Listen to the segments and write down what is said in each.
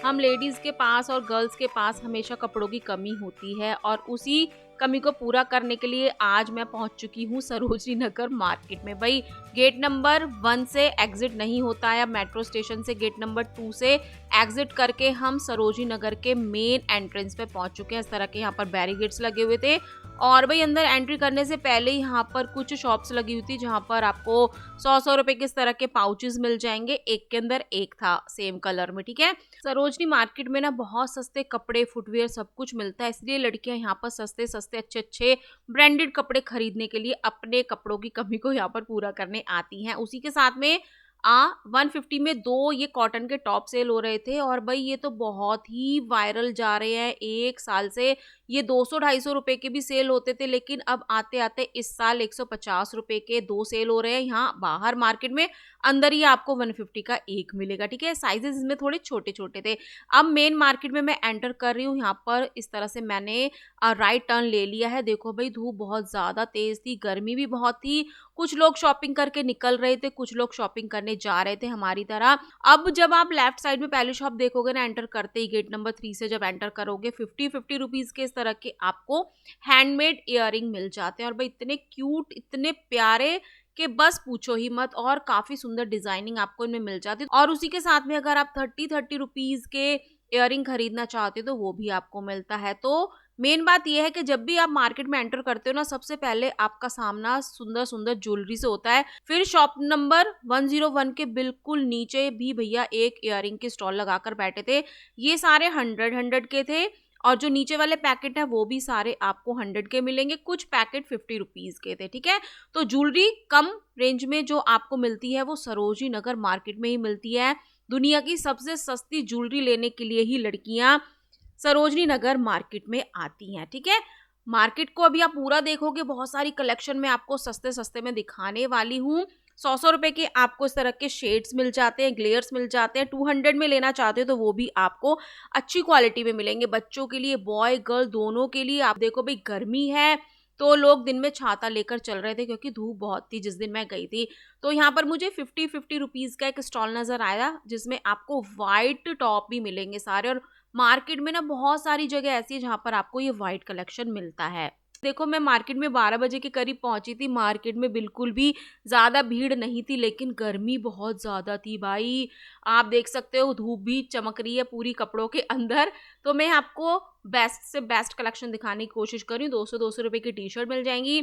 हम लेडीज़ के पास और गर्ल्स के पास हमेशा कपड़ों की कमी होती है और उसी कमी को पूरा करने के लिए आज मैं पहुंच चुकी हूँ सरोजनी नगर मार्केट में। भाई गेट नंबर 1 से एग्जिट नहीं होता है, अब मेट्रो स्टेशन से गेट नंबर 2 से एग्जिट करके हम सरोजनी नगर के मेन एंट्रेंस पे पहुंच चुके हैं। इस तरह के यहाँ पर बैरिकेड्स लगे हुए थे और भाई अंदर एंट्री करने से पहले ही यहाँ पर कुछ शॉप्स लगी हुई थी जहाँ पर आपको 100 रुपए के इस तरह के पाउचेस मिल जाएंगे, एक के अंदर एक था सेम कलर में, ठीक है। सरोजनी मार्केट में ना बहुत सस्ते कपड़े, फुटवियर सब कुछ मिलता है, इसलिए लड़कियां यहाँ पर सस्ते सस्ते अच्छे अच्छे ब्रांडेड कपड़े खरीदने के लिए अपने कपड़ों की कमी को यहाँ पर पूरा करने आती हैं। उसी के साथ में 150 में 2 ये कॉटन के टॉप सेल हो रहे थे और भाई ये तो बहुत ही वायरल जा रहे हैं। एक साल से ये 200-250 रुपए के भी सेल होते थे, लेकिन अब आते आते इस साल 150 रुपए के 2 सेल हो रहे हैं यहाँ बाहर मार्केट में। अंदर ही आपको 150 का एक मिलेगा, ठीक है। साइजेस इसमें थोड़े छोटे छोटे थे। अब मेन मार्केट में मैं एंटर कर रही हूँ, यहाँ पर इस तरह से मैंने राइट टर्न ले लिया है। देखो भाई धूप बहुत ज्यादा तेज थी, गर्मी भी बहुत थी, कुछ लोग शॉपिंग करके निकल रहे थे, कुछ लोग शॉपिंग करने जा रहे थे हमारी तरह। अब जब आप लेफ्ट साइड में पहली शॉप देखोगे ना, एंटर करते ही गेट नंबर 3 से जब एंटर करोगे, 50-50 रुपीज के इस तरह के आपको हैंडमेड इयररिंग मिल जाते हैं और भाई इतने क्यूट, इतने प्यारे कि बस पूछो ही मत, और काफी सुंदर डिजाइनिंग आपको इनमें मिल जाती है। और उसी के साथ में अगर आप 30-30 रुपीज के इयररिंग खरीदना चाहते हो तो वो भी आपको मिलता है। तो मेन बात यह है कि जब भी आप मार्केट में एंटर करते हो ना, सबसे पहले आपका सामना सुंदर सुंदर ज्वेलरी से होता है। फिर शॉप नंबर 101 के बिल्कुल नीचे भी भैया एक इयररिंग की स्टॉल लगाकर बैठे थे। ये सारे 100 के थे और जो नीचे वाले पैकेट है वो भी सारे आपको 100 के मिलेंगे, कुछ पैकेट 50 रुपीज के थे, ठीक है। तो ज्वेलरी कम रेंज में जो आपको मिलती है वो सरोजनी नगर मार्केट में ही मिलती है। दुनिया की सबसे सस्ती ज्वेलरी लेने के लिए ही लड़कियां सरोजनी नगर मार्केट में आती हैं, ठीक है। मार्केट को अभी आप पूरा देखोगे, बहुत सारी कलेक्शन में आपको सस्ते सस्ते में दिखाने वाली हूँ। 100 रुपए के आपको इस तरह के शेड्स मिल जाते हैं, ग्लेयर्स मिल जाते हैं। 200 में लेना चाहते हो तो वो भी आपको अच्छी क्वालिटी में मिलेंगे, बच्चों के लिए, बॉय गर्ल दोनों के लिए। आप देखो भाई गर्मी है तो लोग दिन में छाता लेकर चल रहे थे क्योंकि धूप बहुत थी जिस दिन मैं गई थी। तो यहाँ पर मुझे 50-50 रुपीज का एक स्टॉल नजर आया जिसमें आपको व्हाइट टॉप भी मिलेंगे सारे। और मार्केट में ना बहुत सारी जगह ऐसी है जहाँ पर आपको ये व्हाइट कलेक्शन मिलता है। देखो मैं मार्केट में 12 बजे के करीब पहुंची थी, मार्केट में बिल्कुल भी ज्यादा भीड़ नहीं थी, लेकिन गर्मी बहुत ज्यादा थी भाई। आप देख सकते हो धूप भी चमक रही है पूरी कपड़ों के अंदर। तो मैं आपको बेस्ट से बेस्ट कलेक्शन दिखाने की कोशिश कर रही हूँ। 200-200 रुपए की टी शर्ट मिल जाएंगी।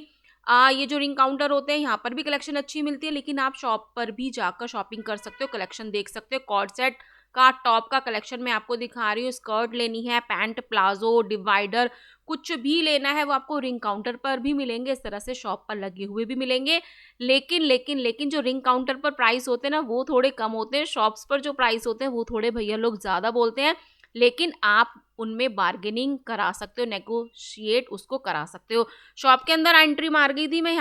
ये जो रिंग काउंटर होते हैं यहाँ पर भी कलेक्शन अच्छी मिलती है, लेकिन आप शॉप पर भी जाकर शॉपिंग कर सकते हो, कलेक्शन देख सकते हो। कॉर्ड सेट का टॉप का कलेक्शन मैं आपको दिखा रही हूँ। स्कर्ट लेनी है, पैंट, प्लाजो, डिवाइडर, कुछ भी लेना है वो आपको रिंग काउंटर पर भी मिलेंगे, इस तरह से शॉप पर लगे हुए भी मिलेंगे। लेकिन जो रिंग काउंटर पर प्राइस होते हैं ना वो थोड़े कम होते हैं, शॉप्स पर जो प्राइस होते हैं वो थोड़े भैया लोग ज्यादा बोलते हैं, लेकिन आप उनमें बार्गेनिंग करा सकते हो, नेगोशिएट उसको करा सकते हो। शॉप के अंदर एंट्री मार गई थी मैं।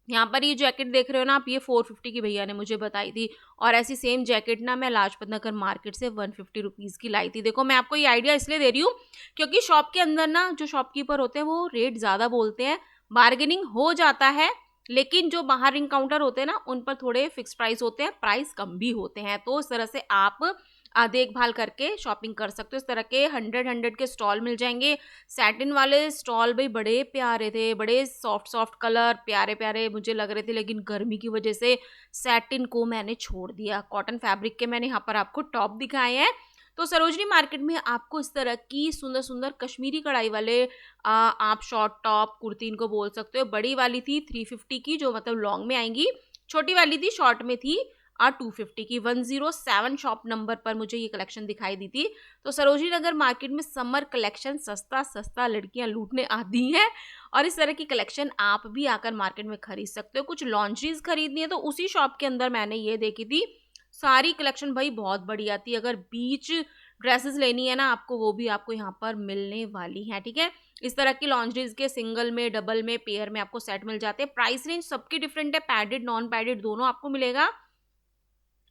यहाँ पर ये जैकेट देख रहे हो ना आप, ये 450 की भैया ने मुझे बताई थी और ऐसी सेम जैकेट ना मैं लाजपत नगर मार्केट से 150 रुपीज की लाई थी। देखो मैं आपको ये आइडिया इसलिए दे रही हूँ क्योंकि शॉप के अंदर ना जो शॉपकीपर होते हैं वो रेट ज्यादा बोलते हैं, बार्गेनिंग हो जाता है, लेकिन जो बाहर रिंग काउंटर होते हैं ना उन पर थोड़े फिक्स प्राइस होते हैं, प्राइस कम भी होते हैं। तो इस तरह से आप देखभाल करके शॉपिंग कर सकते हो। इस तरह के 100 के स्टॉल मिल जाएंगे। सैटिन वाले स्टॉल भाई बड़े प्यारे थे, बड़े सॉफ्ट सॉफ्ट कलर प्यारे प्यारे मुझे लग रहे थे, लेकिन गर्मी की वजह से सैटिन को मैंने छोड़ दिया। कॉटन फैब्रिक के मैंने यहाँ पर आपको टॉप दिखाए हैं। तो सरोजनी मार्केट में आपको इस तरह की सुंदर सुंदर कश्मीरी कढ़ाई वाले आप शॉर्ट टॉप कुर्ती इनको बोल सकते हो। बड़ी वाली थी 350 की जो मतलब लॉन्ग में आएंगी, छोटी वाली थी शॉर्ट में थी 250 की। 107 शॉप नंबर पर मुझे ये कलेक्शन दिखाई दी थी। तो सरोजनी नगर मार्केट में समर कलेक्शन सस्ता सस्ता लड़कियां लूटने आती हैं और इस तरह की कलेक्शन आप भी आकर मार्केट में खरीद सकते हो। कुछ लॉन्ड्रीज खरीदनी है तो उसी शॉप के अंदर मैंने ये देखी थी, सारी कलेक्शन भाई बहुत बढ़िया थी। अगर बीच ड्रेसेस लेनी है ना आपको, वो भी आपको यहाँ पर मिलने वाली है, ठीक है। इस तरह की लॉन्ड्रीज के सिंगल में, डबल में, पेयर में आपको सेट मिल जाते हैं। प्राइस रेंज सबकी डिफरेंट है, पैडेड नॉन पैडेड दोनों आपको मिलेगा।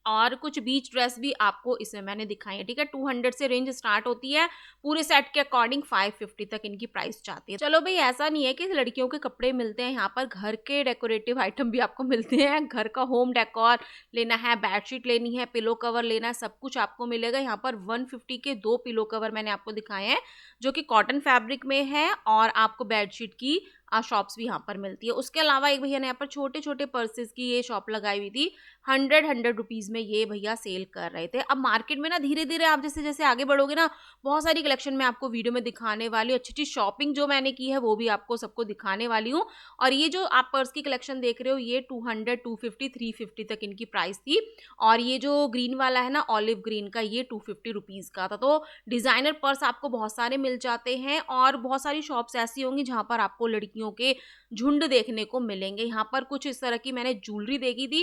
और कुछ बीच ड्रेस भी आपको इसमें मैंने दिखाई है, ठीक है। 200 से रेंज स्टार्ट होती है, पूरे सेट के अकॉर्डिंग 550 तक इनकी प्राइस जाती है। चलो भाई, ऐसा नहीं है कि लड़कियों के कपड़े मिलते हैं यहाँ पर, घर के डेकोरेटिव आइटम भी आपको मिलते हैं। घर का होम डेकोर लेना है, बेडशीट लेनी है, पिलो कवर लेना है, सब कुछ आपको मिलेगा यहाँ पर। 150 के 2 पिलो कवर मैंने आपको दिखाए हैं जो कि कॉटन फैब्रिक में है, और आपको बेडशीट की शॉप्स भी यहाँ पर मिलती है। उसके अलावा एक भैया ने यहाँ पर छोटे छोटे पर्सेस की ये शॉप लगाई हुई थी, 100 रुपीज में ये भैया सेल कर रहे थे। अब मार्केट में ना धीरे धीरे आप जैसे जैसे आगे बढ़ोगे ना, बहुत सारी कलेक्शन मैं आपको वीडियो में दिखाने वाली हूँ। अच्छी अच्छी शॉपिंग जो मैंने की है वो भी आपको सबको दिखाने वाली हूँ। और ये जो आप पर्स की कलेक्शन देख रहे हो, ये 200, 250, 350 तक इनकी प्राइस थी। और ये जो ग्रीन वाला है ना, ऑलिव ग्रीन का, ये 250 रुपीज का था। तो डिजाइनर पर्स आपको बहुत सारे मिल जाते हैं, और बहुत सारी शॉप्स ऐसी होंगी जहाँ पर आपको लड़कियों के झुंड देखने को मिलेंगे। यहाँ पर कुछ इस तरह की मैंने ज्वेलरी देखी थी।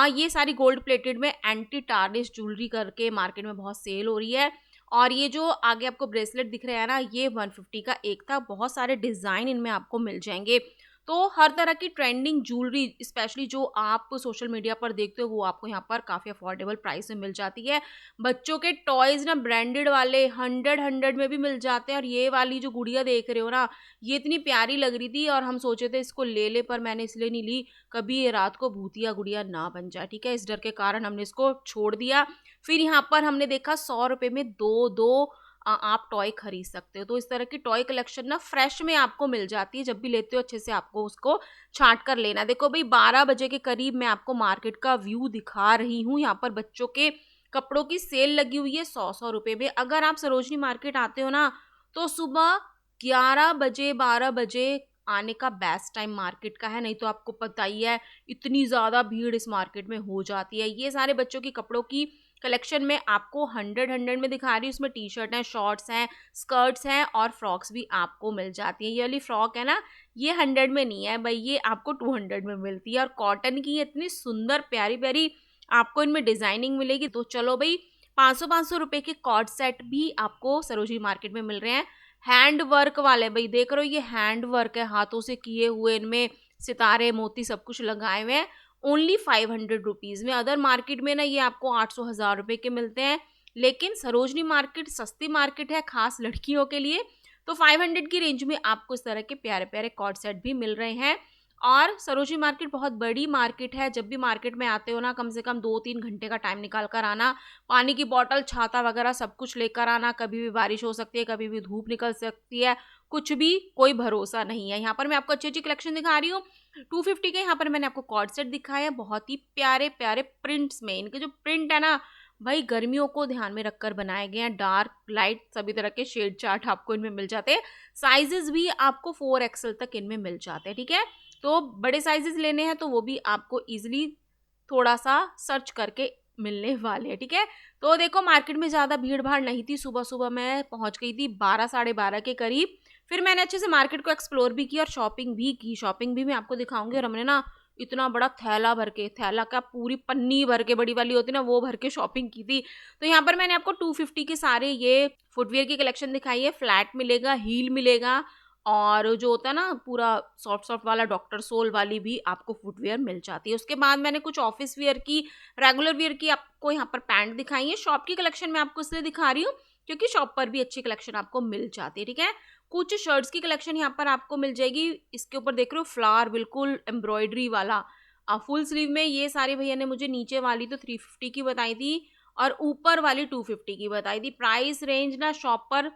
ये सारी गोल्ड प्लेटेड में एंटी टार्निश ज्वेलरी करके मार्केट में बहुत सेल हो रही है। और ये जो आगे आपको ब्रेसलेट दिख रहा है ना, ये 150 का एक था। बहुत सारे डिजाइन इनमें आपको मिल जाएंगे। तो हर तरह की ट्रेंडिंग ज्वेलरी, स्पेशली जो आप सोशल मीडिया पर देखते हो, वो आपको यहाँ पर काफ़ी अफोर्डेबल प्राइस में मिल जाती है। बच्चों के टॉयज ना ब्रांडेड वाले 100 में भी मिल जाते हैं। और ये वाली जो गुड़िया देख रहे हो ना, ये इतनी प्यारी लग रही थी और हम सोचे थे इसको ले ले, पर मैंने इसलिए नहीं ली, कभी ये रात को भूतिया गुड़िया ना बन जाए, ठीक है। इस डर के कारण हमने इसको छोड़ दिया। फिर यहाँ पर हमने देखा 100 रुपये में दो दो आप टॉय खरीद सकते हो। तो इस तरह की टॉय कलेक्शन ना फ्रेश में आपको मिल जाती है। जब भी लेते हो अच्छे से आपको उसको छांट कर लेना। देखो भाई, 12 बजे के करीब मैं आपको मार्केट का व्यू दिखा रही हूँ। यहाँ पर बच्चों के कपड़ों की सेल लगी हुई है 100 रुपये में। अगर आप सरोजनी मार्केट आते हो ना, तो सुबह 11 बजे 12 बजे आने का बेस्ट टाइम मार्केट का है। नहीं तो आपको पता ही है, इतनी ज़्यादा भीड़ इस मार्केट में हो जाती है। ये सारे बच्चों की कपड़ों की कलेक्शन में आपको 100 में दिखा रही हूँ। इसमें टी शर्ट हैं, शॉर्ट्स हैं, स्कर्ट्स हैं, और फ्रॉक्स भी आपको मिल जाती हैं। ये वाली फ्रॉक है ना, ये 100 में नहीं है भाई, ये आपको 200 में मिलती है। और कॉटन की इतनी सुंदर प्यारी प्यारी आपको इनमें डिजाइनिंग मिलेगी। तो चलो भाई, 500 रुपए के कॉर्ड सेट भी आपको सरोजनी मार्केट में मिल रहे हैं, हैंड वर्क वाले। भाई देख रहे हो, ये हैंड वर्क है, हाथों से किए हुए, इनमें सितारे मोती सब कुछ लगाए हुए हैं। ओनली 500 रुपीज़ में। अदर मार्केट में ना ये आपको 800-1000 रुपये के मिलते हैं, लेकिन सरोजनी मार्केट सस्ती मार्केट है खास लड़कियों के लिए। तो 500 की रेंज में आपको इस तरह के प्यारे प्यारे कॉर्ड सेट भी मिल रहे हैं। और सरोजनी मार्केट बहुत बड़ी मार्केट है। जब भी मार्केट में आते हो ना, कम से कम 2-3 घंटे का टाइम निकाल कर आना। पानी की बोतल, छाता वगैरह सब कुछ लेकर आना। कभी भी बारिश हो सकती है, कभी भी धूप निकल सकती है, कुछ भी कोई भरोसा नहीं है। यहाँ पर मैं आपको अच्छी अच्छी कलेक्शन दिखा रही हूँ। 250 के यहाँ पर मैंने आपको कॉर्ड सेट दिखाया है, बहुत ही प्यारे प्यारे प्रिंट्स में। इनके जो प्रिंट है ना भाई, गर्मियों को ध्यान में रखकर बनाए गए हैं। डार्क लाइट सभी तरह के शेड चार्ट आपको इनमें मिल जाते हैं। साइजेस भी आपको 4XL तक इनमें मिल जाते हैं, ठीक है। तो बड़े साइजेस लेने हैं तो वो भी आपको इजीली थोड़ा सा सर्च करके मिलने वाले हैं, ठीक है। तो देखो, मार्केट में ज़्यादा भीड़ भाड़ नहीं थी। सुबह सुबह मैं पहुंच गई थी 12 साढ़े 12 के करीब। फिर मैंने अच्छे से मार्केट को एक्सप्लोर भी किया और शॉपिंग भी की। शॉपिंग भी मैं आपको दिखाऊंगी। और हमने ना इतना बड़ा थैला भर के, थैला का पूरी पन्नी भर के, बड़ी वाली होती ना, वो भर के शॉपिंग की थी। तो यहाँ पर मैंने आपको 250 के सारे ये फुटवेयर की कलेक्शन दिखाई है। फ्लैट मिलेगा, हील मिलेगा, और जो होता है ना पूरा सॉफ्ट सॉफ्ट वाला डॉक्टर सोल वाली भी आपको फुटवेयर मिल जाती है। उसके बाद मैंने कुछ ऑफिस वेयर की, रेगुलर वेयर की आपको यहाँ पर पैंट दिखाई है। शॉप की कलेक्शन मैं आपको इसलिए दिखा रही हूँ क्योंकि शॉप पर भी अच्छी कलेक्शन आपको मिल जाती है, ठीक है। कुछ शर्ट्स की कलेक्शन यहाँ पर आपको मिल जाएगी। इसके ऊपर देख रहे हो फ्लावर, बिल्कुल एम्ब्रॉयडरी वाला फुल स्लीव में। ये सारे भैया ने मुझे नीचे वाली तो 350 की बताई थी और ऊपर वाली 250 की बताई थी। प्राइस रेंज ना शॉप पर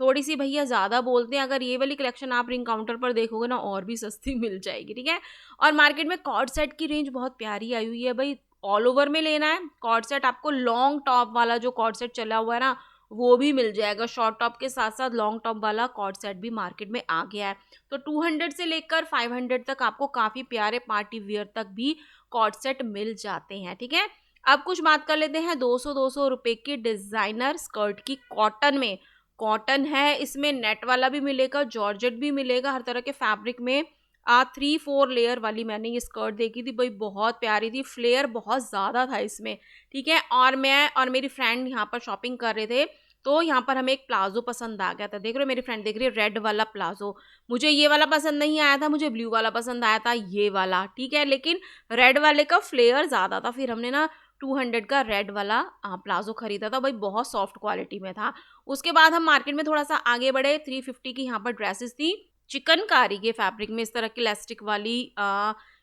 थोड़ी सी भैया ज़्यादा बोलते हैं। अगर ये वाली कलेक्शन आप रिंग काउंटर पर देखोगे ना, और भी सस्ती मिल जाएगी, ठीक है। और मार्केट में कॉर्ड सेट की रेंज बहुत प्यारी आई हुई है भाई। ऑल ओवर में लेना है कॉर्ड सेट, आपको लॉन्ग टॉप वाला जो कॉर्ड सेट चला हुआ है ना, वो भी मिल जाएगा। शॉर्ट टॉप के साथ साथ लॉन्ग टॉप वाला कॉर्ड सेट भी मार्केट में आ गया है। तो 200 से लेकर 500 तक आपको काफ़ी प्यारे पार्टी वियर तक भी कॉर्ड सेट मिल जाते हैं, ठीक है। अब कुछ बात कर लेते हैं 200 रुपए की डिजाइनर स्कर्ट की। कॉटन में, कॉटन है, इसमें नेट वाला भी मिलेगा, जॉर्जेट भी मिलेगा, हर तरह के फैब्रिक में। 3-4 लेयर वाली मैंने ये स्कर्ट देखी थी भाई, बहुत प्यारी थी। फ्लेयर बहुत ज़्यादा था इसमें, ठीक है। और मैं और मेरी फ्रेंड यहाँ पर शॉपिंग कर रहे थे, तो यहाँ पर हमें एक प्लाजो पसंद आ गया था। देख रहे हो, मेरी फ्रेंड देख रही है रेड वाला प्लाजो। मुझे ये वाला पसंद नहीं आया था, मुझे ब्लू वाला पसंद आया था, ये वाला, ठीक है। लेकिन रेड वाले का फ्लेयर ज़्यादा था। फिर हमने ना 200 का रेड वाला प्लाजो खरीदा था भाई, बहुत सॉफ्ट क्वालिटी में था। उसके बाद हम मार्केट में थोड़ा सा आगे बढ़े, 350 की यहाँ पर ड्रेसेस थी चिकनकारी के फैब्रिक में, इस तरह की इलास्टिक वाली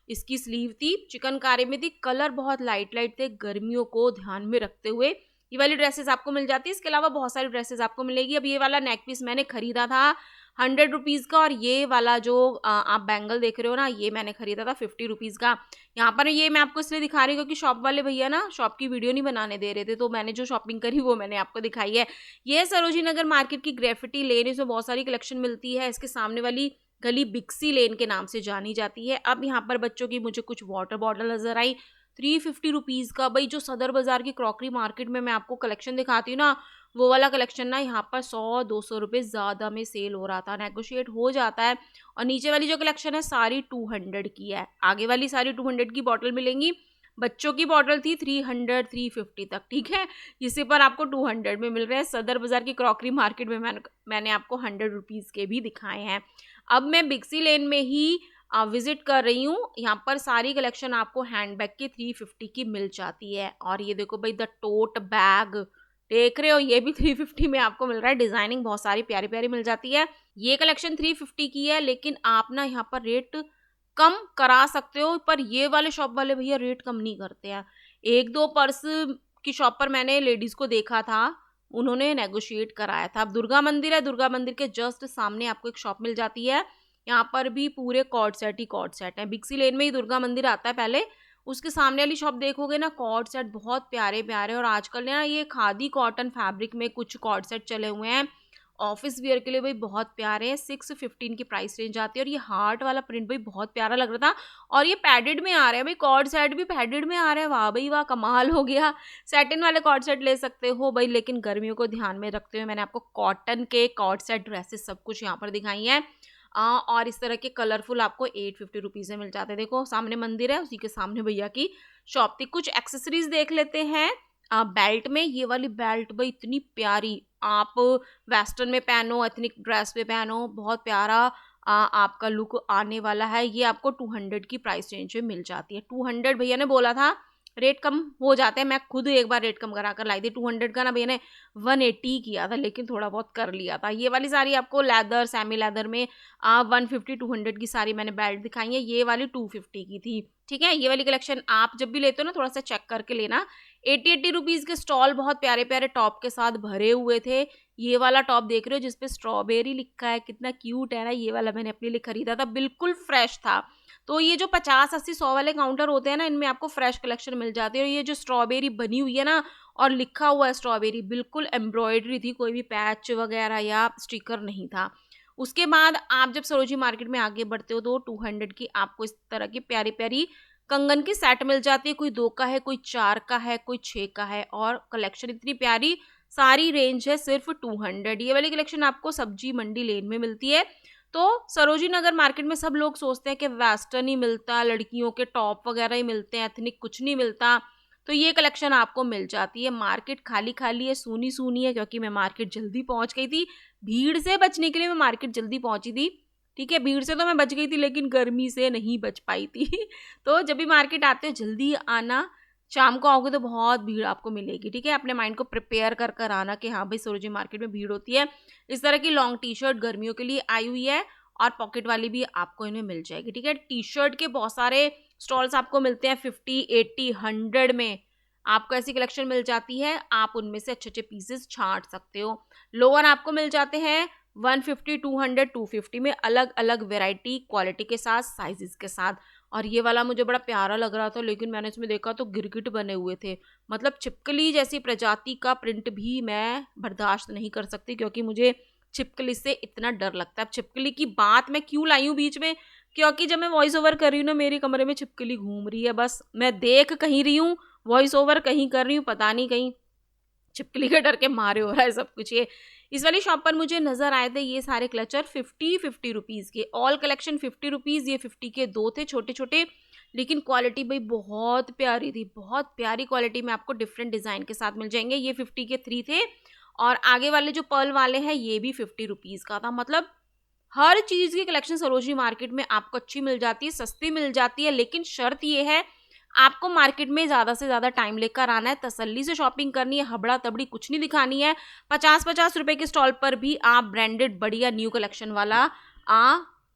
इसकी स्लीव थी, चिकनकारी में थी, कलर बहुत लाइट लाइट थे, गर्मियों को ध्यान में रखते हुए ये वाली ड्रेसेस आपको मिल जाती है। इसके अलावा बहुत सारी ड्रेसेस आपको मिलेगी। अब ये वाला नेक पीस मैंने खरीदा था 100 रुपीज़ का, और ये वाला जो आप बैंगल देख रहे हो ना, ये मैंने खरीदा था 50 रुपीज़ का। यहाँ पर ये मैं आपको इसलिए दिखा रही हूँ क्योंकि शॉप वाले भैया ना शॉप की वीडियो नहीं बनाने दे रहे थे, तो मैंने जो शॉपिंग करी वो मैंने आपको दिखाई है। ये सरोजिनी नगर मार्केट की ग्रेफिटी लेन, इसमें बहुत सारी कलेक्शन मिलती है। इसके सामने वाली गली बिक्सी लेन के नाम से जानी जाती है। अब यहाँ पर बच्चों की मुझे कुछ वाटर बॉटल नजर आई 350 रुपीज़ का। भाई जो सदर बाजार की क्रॉकरी मार्केट में मैं आपको कलेक्शन दिखाती हूँ ना, वो वाला कलेक्शन ना यहाँ पर 100-200 रुपये ज़्यादा में सेल हो रहा था, नेगोशिएट हो जाता है। और नीचे वाली जो कलेक्शन है सारी 200 की है, आगे वाली सारी 200 की बॉटल मिलेंगी। बच्चों की बॉटल थी 300-350 तक, ठीक है, इसी पर आपको 200 में मिल रहे हैं। सदर बाजार की क्रॉकरी मार्केट में मैंने आपको 100 रुपीज़ के भी दिखाए हैं। अब मैं बिक्सी लेन में ही विजिट कर रही हूँ। यहाँ पर सारी कलेक्शन आपको हैंडबैग की 350 की मिल जाती है। और ये देखो भाई द टोट बैग देख रहे हो, ये भी 350 में आपको मिल रहा है। डिजाइनिंग बहुत सारी प्यारी प्यारी मिल जाती है। ये कलेक्शन 350 की है, लेकिन आप ना यहाँ पर रेट कम करा सकते हो, पर ये वाले शॉप वाले भैया रेट कम नहीं करते हैं। एक दो पर्स की शॉप पर मैंने लेडीज को देखा था, उन्होंने नेगोशिएट कराया था। अब दुर्गा मंदिर है, दुर्गा मंदिर के जस्ट सामने आपको एक शॉप मिल जाती है। यहाँ पर भी पूरे कॉर्ड सेट ही कॉर्ड सेट है। बिक्सी लेन में ही दुर्गा मंदिर आता है पहले, उसके सामने वाली शॉप देखोगे ना, कॉर्ड सेट बहुत प्यारे प्यारे। और आजकल ना ये खादी कॉटन फैब्रिक में कुछ कॉर्ड सेट चले हुए हैं ऑफिस वियर के लिए भाई, बहुत प्यारे हैं। 615 की प्राइस रेंज आती है। और ये हार्ट वाला प्रिंट भाई बहुत प्यारा लग रहा था, और ये पैडेड में आ रहे हैं भाई, कॉर्ड सेट भी पैडेड में आ रहे हैं। वाह भाई वाह, कमाल हो गया। सैटिन वाले कॉर्ड सेट ले सकते हो भाई, लेकिन गर्मियों को ध्यान में रखते हुए मैंने आपको कॉटन के कॉर्ड सेट ड्रेसेस सब कुछ यहाँ पर दिखाई हैं। और इस तरह के कलरफुल आपको 850 रुपीज़ में मिल जाते हैं। देखो सामने मंदिर है, उसी के सामने भैया की शॉप थी। कुछ एक्सेसरीज देख लेते हैं। बेल्ट में ये वाली बेल्ट भाई इतनी प्यारी, आप वेस्टर्न में पहनो, एथनिक ड्रेस में पहनो, बहुत प्यारा आपका लुक आने वाला है। ये आपको 200 की प्राइस रेंज में मिल जाती है। 200 भैया ने बोला था, रेट कम हो जाते हैं। मैं खुद एक बार रेट कम करा कर लाई थी। 200 का ना भैया ने 180 किया था, लेकिन थोड़ा बहुत कर लिया था। ये वाली सारी आपको लेदर सेमी लेदर में 150-200 की सारी मैंने बेल्ट दिखाई है। ये वाली 250 की थी, ठीक है। ये वाली कलेक्शन आप जब भी लेते हो ना थोड़ा सा चेक करके लेना। 80-80 रुपीज़ के स्टॉल बहुत प्यारे प्यारे टॉप के साथ भरे हुए थे। ये वाला टॉप देख रहे हो जिसपे स्ट्रॉबेरी लिखा है, कितना क्यूट है ना। ये वाला मैंने अपने लिए खरीदा था, बिल्कुल फ्रेश था। तो ये जो 50-80-100 वाले काउंटर होते हैं ना, इनमें आपको फ्रेश कलेक्शन मिल जाती है। और ये जो स्ट्रॉबेरी बनी हुई है ना और लिखा हुआ है स्ट्रॉबेरी, बिल्कुल एम्ब्रॉयडरी थी, कोई भी पैच वगैरह या स्टिकर नहीं था। उसके बाद आप जब सरोजिनी मार्केट में आगे बढ़ते हो तो 200 की आपको इस तरह की प्यारी प्यारी कंगन की सेट मिल जाती है। कोई 2 का है, कोई 4 का है, कोई 6 का है, और कलेक्शन इतनी प्यारी, सारी रेंज है सिर्फ 200। ये वाली कलेक्शन आपको सब्जी मंडी लेन में मिलती है। तो सरोजिनी नगर मार्केट में सब लोग सोचते हैं कि वेस्टर्न ही मिलता है, लड़कियों के टॉप वगैरह ही मिलते हैं, एथनिक कुछ नहीं मिलता। तो ये कलेक्शन आपको मिल जाती है। मार्केट खाली खाली है, सूनी सूनी है, क्योंकि मैं मार्केट जल्दी पहुंच गई थी। भीड़ से बचने के लिए मैं मार्केट जल्दी पहुंची थी, ठीक है। भीड़ से तो मैं बच गई थी, लेकिन गर्मी से नहीं बच पाई थी। तो जब भी मार्केट आते हो जल्दी आना, शाम को आओगे तो बहुत भीड़ आपको मिलेगी, ठीक है। अपने माइंड को प्रिपेयर कर कर आना कि हाँ भाई सरोजिनी मार्केट में भीड़ होती है। इस तरह की लॉन्ग टी शर्ट गर्मियों के लिए आई हुई है, और पॉकेट वाली भी आपको इनमें मिल जाएगी, ठीक है। टी शर्ट के बहुत सारे स्टॉल्स आपको मिलते हैं 50, 80, 100 में आपको ऐसी कलेक्शन मिल जाती है। आप उनमें से अच्छे अच्छे पीसेस छांट सकते हो। लोअर आपको मिल जाते हैं 150, 200, 250 में, अलग अलग वेराइटी क्वालिटी के साथ, साइजेस के साथ। और ये वाला मुझे बड़ा प्यारा लग रहा था, लेकिन मैंने इसमें देखा तो गिरगिट बने हुए थे, मतलब छिपकली जैसी प्रजाति का प्रिंट भी मैं बर्दाश्त नहीं कर सकती, क्योंकि मुझे छिपकली से इतना डर लगता है। अब छिपकली की बात मैं क्यों लाई हूँ बीच में, क्योंकि जब मैं वॉइस ओवर कर रही हूँ ना, मेरे कमरे में छिपकली घूम रही है। बस मैं देख कहीं रही हूँ, वॉइस ओवर कहीं कर रही हूँ, पता नहीं कहीं छिपकली के डर के मारे हो रहा है सब कुछ। ये इस वाली शॉप पर मुझे नजर आए थे ये सारे क्लचर 50 रुपीज़ के, ऑल कलेक्शन 50 रुपीज़। ये 50 के 2 थे छोटे छोटे, लेकिन क्वालिटी भाई बहुत प्यारी थी, बहुत प्यारी क्वालिटी में आपको डिफरेंट डिज़ाइन के साथ मिल जाएंगे। ये 50 के 3 थे, और आगे वाले जो पर्ल वाले हैं ये भी 50 रुपीज़ का था। मतलब हर चीज़ की कलेक्शन सरोजिनी मार्केट में आपको अच्छी मिल जाती है, सस्ती मिल जाती है, लेकिन शर्त ये है आपको मार्केट में ज़्यादा से ज़्यादा टाइम लेकर आना है, तसल्ली से शॉपिंग करनी है, हबड़ा-तबड़ी कुछ नहीं दिखानी है। 50-50 रुपए के स्टॉल पर भी आप ब्रांडेड बढ़िया न्यू कलेक्शन वाला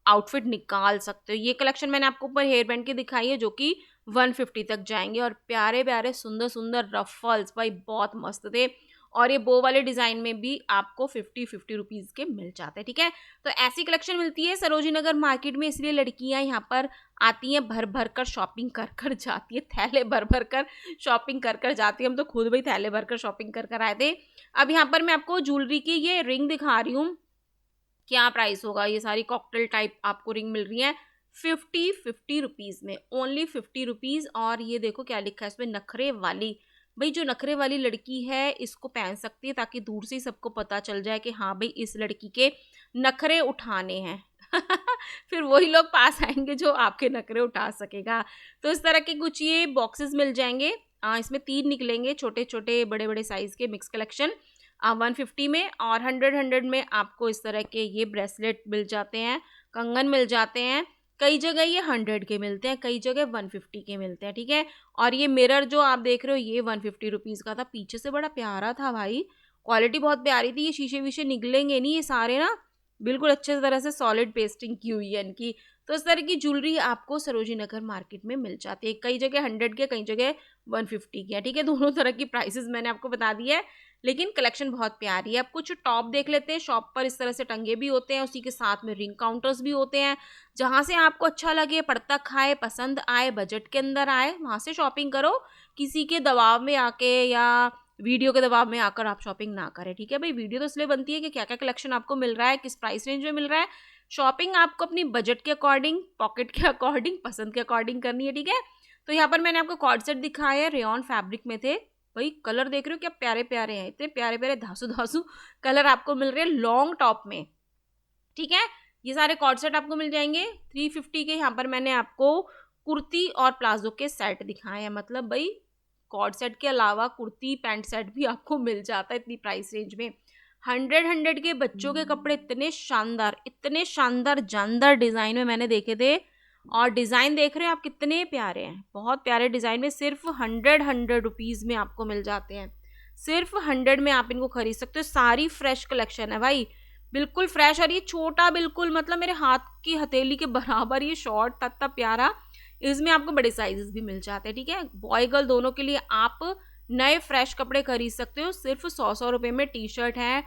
आउटफिट निकाल सकते हो। ये कलेक्शन मैंने आपको ऊपर हेयर बैंड की दिखाई है जो कि 150 तक जाएँगे और प्यारे-प्यारे सुंदर-सुंदर रफल्स भाई बहुत मस्त थे। और ये बो वाले डिज़ाइन में भी आपको 50-50 रुपीज़ के मिल जाते हैं, ठीक है? तो ऐसी कलेक्शन मिलती है सरोजिनी नगर मार्केट में, इसलिए लड़कियाँ यहाँ पर आती हैं, भर-भर कर शॉपिंग कर कर जाती है, थैले भर-भर कर शॉपिंग कर कर जाती है। हम तो खुद भाई थैले भर कर शॉपिंग कर कर आए थे। अब यहाँ पर मैं आपको ज्वेलरी की ये रिंग दिखा रही हूँ। क्या प्राइस होगा? ये सारी कॉकटेल टाइप आपको रिंग मिल रही है 50-50 रुपीज़ में, ओनली 50 रुपीज़। और ये देखो क्या लिखा है इसमें, नखरे वाली। भाई जो नखरे वाली लड़की है इसको पहन सकती है ताकि दूर से ही सबको पता चल जाए कि हाँ भाई इस लड़की के नखरे उठाने हैं। फिर वही लोग पास आएंगे जो आपके नखरे उठा सकेगा। तो इस तरह के कुछ ये बॉक्सेस मिल जाएंगे। इसमें 3 निकलेंगे, छोटे छोटे बड़े बड़े साइज के मिक्स कलेक्शन 150 में। और 100 में आपको इस तरह के ये ब्रेसलेट मिल जाते हैं, कंगन मिल जाते हैं। कई जगह ये 100 के मिलते हैं, कई जगह 150 के मिलते हैं, ठीक है। और ये मिरर जो आप देख रहे हो ये 150 रुपीज़ का था, पीछे से बड़ा प्यारा था भाई, क्वालिटी बहुत प्यारी थी। ये शीशे वीशे निकलेंगे नहीं, ये सारे ना बिल्कुल अच्छे तरह से सॉलिड पेस्टिंग की हुई है इनकी। तो इस तरह की ज्वेलरी आपको सरोजिनी नगर मार्केट में मिल जाती है, कई जगह 100 के, कई जगह 150 की है, ठीक है। दोनों तरह की प्राइसेस मैंने आपको बता दी है, लेकिन कलेक्शन बहुत प्यारी है। अब कुछ टॉप देख लेते हैं, शॉप पर इस तरह से टंगे भी होते हैं, उसी के साथ में रिंग काउंटर्स भी होते हैं। जहाँ से आपको अच्छा लगे, पड़ता खाए, पसंद आए, बजट के अंदर आए, वहाँ से शॉपिंग करो। किसी के दबाव में आके या वीडियो के दबाव में आकर आप शॉपिंग ना करें, ठीक है भाई। वीडियो तो इसलिए बनती है कि क्या क्या कलेक्शन आपको मिल रहा है, किस प्राइस रेंज में मिल रहा है। शॉपिंग आपको अपनी बजट के अकॉर्डिंग, पॉकेट के अकॉर्डिंग, पसंद के अकॉर्डिंग करनी है, ठीक है। तो यहाँ पर मैंने आपको कॉर्ड सेट दिखाया है, रेयॉन फैब्रिक में थे भाई। कलर देख रहे हो क्या प्यारे प्यारे हैं, इतने प्यारे प्यारे धासु धासु कलर आपको मिल रहे हैं लॉन्ग टॉप में, ठीक है। ये सारे कॉर्ड सेट आपको मिल जाएंगे 350 के। यहाँ पर मैंने आपको कुर्ती और प्लाजो के सेट दिखाए हैं, मतलब भाई कॉर्ड सेट के अलावा कुर्ती पैंट सेट भी आपको मिल जाता है इतनी प्राइस रेंज में। 100 के बच्चों के कपड़े इतने शानदार जानदार डिजाइन में मैंने देखे थे। और डिज़ाइन देख रहे हो आप कितने प्यारे हैं, बहुत प्यारे डिज़ाइन में, सिर्फ 100 रुपीज़ में आपको मिल जाते हैं। सिर्फ 100 में आप इनको खरीद सकते हो। सारी फ्रेश कलेक्शन है भाई, बिल्कुल फ्रेश। और ये छोटा बिल्कुल मतलब मेरे हाथ की हथेली के बराबर ये शॉर्ट था, इतना प्यारा। इसमें आपको बड़े साइजेस भी मिल जाते हैं, ठीक है। बॉय गर्ल दोनों के लिए आप नए फ्रेश कपड़े खरीद सकते हो सिर्फ 100 रुपये में। टी शर्ट है,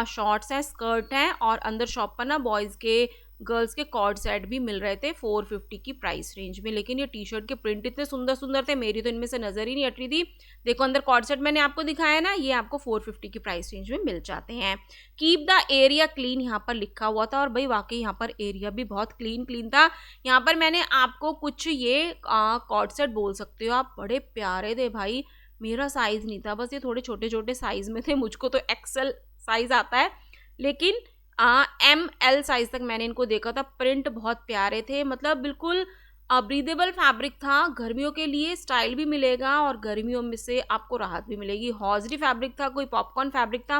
शॉर्ट्स हैं, स्कर्ट हैं, और अंदर शॉप पर ना बॉयज़ के, गर्ल्स के कॉर्ड सेट भी मिल रहे थे 450 की प्राइस रेंज में। लेकिन ये टी शर्ट के प्रिंट इतने सुंदर सुंदर थे, मेरी तो इनमें से नज़र ही नहीं हट रही थी। देखो अंदर कॉर्ड सेट मैंने आपको दिखाया ना, ये आपको 450 की प्राइस रेंज में मिल जाते हैं। कीप द एरिया क्लीन यहाँ पर लिखा हुआ था, और भाई वाकई यहाँ पर एरिया भी बहुत क्लीन था। यहाँ पर मैंने आपको कुछ ये कॉर्ड सेट बोल सकते हो आप, बड़े प्यारे थे भाई। मेरा साइज़ नहीं था, बस ये थोड़े छोटे छोटे साइज़ में थे, मुझको तो एक्सेल साइज़ आता है, लेकिन ML साइज तक मैंने इनको देखा था। प्रिंट बहुत प्यारे थे, मतलब बिल्कुल ब्रीदेबल फैब्रिक था। गर्मियों के लिए स्टाइल भी मिलेगा और गर्मियों में से आपको राहत भी मिलेगी। हॉजरी फैब्रिक था, कोई पॉपकॉर्न फैब्रिक था।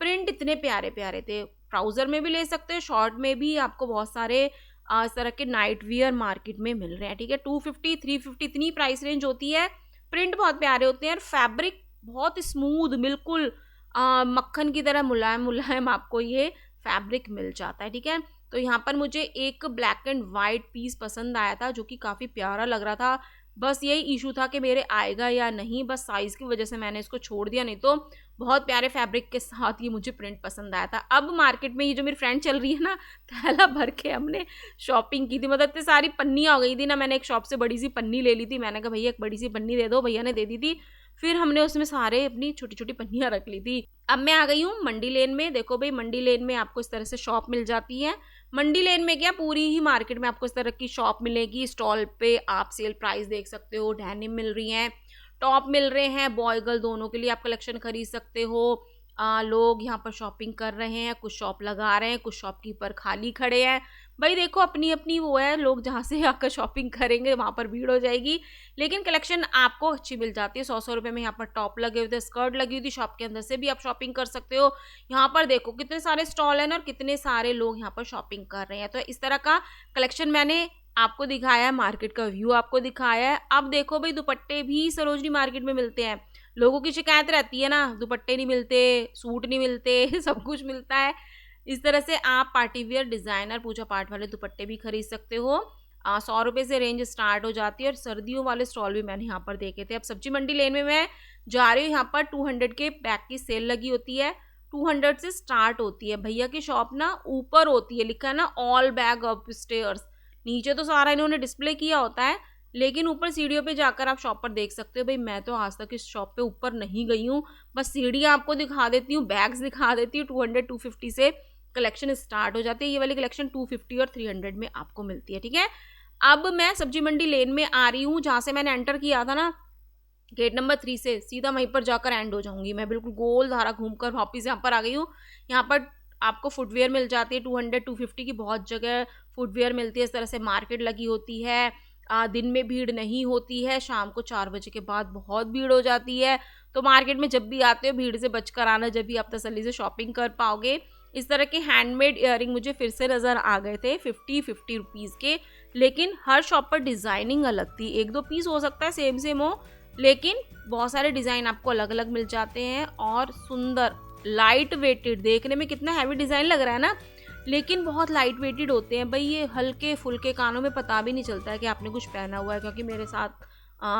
प्रिंट इतने प्यारे प्यारे थे, ट्राउज़र में भी ले सकते हो, शॉर्ट में भी आपको बहुत सारे इस तरह के नाइट वियर मार्केट में मिल रहे हैं, ठीक है। 250 350 इतनी प्राइस रेंज होती है। प्रिंट बहुत प्यारे होते हैं और फैब्रिक बहुत स्मूथ, बिल्कुल मक्खन की तरह मुलायम मुलायम आपको ये फैब्रिक मिल जाता है, ठीक है। तो यहाँ पर मुझे एक ब्लैक एंड वाइट पीस पसंद आया था जो कि काफ़ी प्यारा लग रहा था। बस यही इशू था कि मेरे आएगा या नहीं, बस साइज़ की वजह से मैंने इसको छोड़ दिया, नहीं तो बहुत प्यारे फैब्रिक के साथ ये मुझे प्रिंट पसंद आया था। अब मार्केट में ये जो मेरी फ्रेंड चल रही है ना, थैला भर के हमने शॉपिंग की थी, मतलब इतनी सारी पन्नियाँ हो गई थी ना। मैंने एक शॉप से बड़ी सी पन्नी ले ली थी, मैंने कहा भैया एक बड़ी सी पन्नी दे दो, भैया ने दे दी थी। फिर हमने उसमें सारे अपनी छोटी छोटी पन्नियाँ रख ली थी। अब मैं आ गई हूँ मंडी लेन में। देखो भाई मंडी लेन में आपको इस तरह से शॉप मिल जाती है। मंडी लेन में क्या, पूरी ही मार्केट में आपको इस तरह की शॉप मिलेगी। स्टॉल पे आप सेल प्राइस देख सकते हो, डेनिम मिल रही हैं, टॉप मिल रहे हैं, बॉय गर्ल दोनों के लिए आप कलेक्शन खरीद सकते हो। लोग यहाँ पर शॉपिंग कर रहे हैं, कुछ शॉप लगा रहे हैं, कुछ शॉपकीपर खाली खड़े हैं। भाई देखो अपनी अपनी वो है, लोग जहाँ से आकर शॉपिंग करेंगे वहाँ पर भीड़ हो जाएगी, लेकिन कलेक्शन आपको अच्छी मिल जाती है। 100 रुपये में यहाँ पर टॉप लगे हुए थे, स्कर्ट लगी हुई थी, शॉप के अंदर से भी आप शॉपिंग कर सकते हो। यहाँ पर देखो कितने सारे स्टॉल हैं और कितने सारे लोग यहाँ पर शॉपिंग कर रहे हैं। तो इस तरह का कलेक्शन मैंने आपको दिखाया है, मार्केट का व्यू आपको दिखाया है। अब देखो भाई, दुपट्टे भी सरोजनी मार्केट में मिलते हैं। लोगों की शिकायत रहती है ना, दुपट्टे नहीं मिलते, सूट नहीं मिलते सब कुछ मिलता है। इस तरह से आप पार्टी वियर डिज़ाइनर पूजा पाठ वाले दुपट्टे भी खरीद सकते हो। 100 रुपये से रेंज स्टार्ट हो जाती है और सर्दियों वाले स्टॉल भी मैंने यहाँ पर देखे थे। अब सब्जी मंडी लेन में मैं जा रही हूँ, यहाँ पर 200 के बैग की सेल लगी होती है, 200 से स्टार्ट होती है। भैया की शॉप ना ऊपर होती है, लिखा है ना ऑल बैग अप स्टेयर्स। नीचे तो सारा इन्होंने डिस्प्ले किया होता है, लेकिन ऊपर सीढ़ियों पे जाकर आप शॉप पर देख सकते हो। भाई मैं तो आज तक इस शॉप पे ऊपर नहीं गई हूँ, बस सीढ़ियाँ आपको दिखा देती हूँ, बैग्स दिखा देती हूँ। 200-250 से कलेक्शन स्टार्ट हो जाती है। ये वाली कलेक्शन 250 और 300 में आपको मिलती है, ठीक है। अब मैं सब्जी मंडी लेन में आ रही हूँ, जहाँ से मैंने एंटर किया था ना, गेट नंबर 3 से सीधा वहीं पर जाकर एंड हो जाऊंगी। मैं बिल्कुल गोल धारा घूमकर वापस यहाँ पर आ गई हूँ। यहाँ पर आपको फुटवेयर मिल जाती है, 200-250 की बहुत जगह फुटवेयर मिलती है। इस तरह से मार्केट लगी होती है। दिन में भीड़ नहीं होती है, शाम को 4 बजे के बाद बहुत भीड़ हो जाती है। तो मार्केट में जब भी आते हो भीड़ से बचकर आना, जब भी आप तसल्ली से शॉपिंग कर पाओगे। इस तरह के हैंडमेड इयररिंग मुझे फिर से नज़र आ गए थे 50-50 रुपीज़ के, लेकिन हर शॉप पर डिज़ाइनिंग अलग थी। 1-2 पीस हो सकता है सेम सेम हो, लेकिन बहुत सारे डिज़ाइन आपको अलग अलग मिल जाते हैं और सुंदर लाइट वेटेड। देखने में कितना हैवी डिज़ाइन लग रहा है ना, लेकिन बहुत लाइट वेटेड होते हैं भाई। ये हल्के फुल्के, कानों में पता भी नहीं चलता है कि आपने कुछ पहना हुआ है, क्योंकि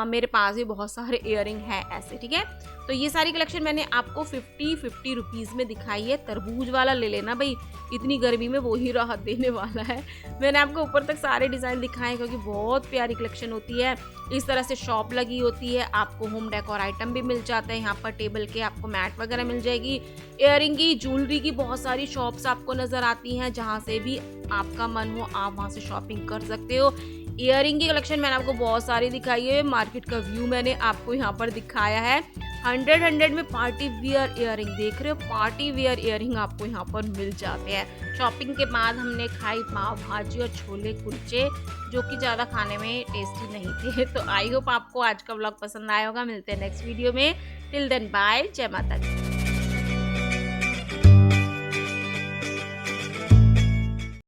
मेरे पास भी बहुत सारे इयररिंग हैं ऐसे, ठीक है। तो ये सारी कलेक्शन मैंने आपको 50-50 रुपीज़ में दिखाई है। तरबूज वाला ले लेना भाई, इतनी गर्मी में वो ही राहत देने वाला है। मैंने आपको ऊपर तक सारे डिज़ाइन दिखाए क्योंकि बहुत प्यारी कलेक्शन होती है। इस तरह से शॉप लगी होती है, आपको होम डेकोर आइटम भी मिल जाते हैं। यहाँ पर टेबल के आपको मैट वगैरह मिल जाएगी। इयररिंग की, ज्वेलरी की बहुत सारी शॉप्स आपको नज़र आती हैं, जहाँ से भी आपका मन हो आप वहाँ से शॉपिंग कर सकते हो। इयररिंग की कलेक्शन मैंने आपको बहुत सारी दिखाई है। मार्केट का व्यू मैंने आपको यहाँ पर दिखाया है। 100 में पार्टी वियर इयररिंग देख रहे हो, पार्टी वियर इयररिंग आपको यहाँ पर मिल जाते हैं। शॉपिंग के बाद हमने खाई पाव भाजी और छोले कुलचे, जो कि ज़्यादा खाने में टेस्टी नहीं थे। तो आई होप आपको आज का व्लॉग पसंद आया होगा। मिलते हैं नेक्स्ट वीडियो में। टिल देन बाय, जय माता दी।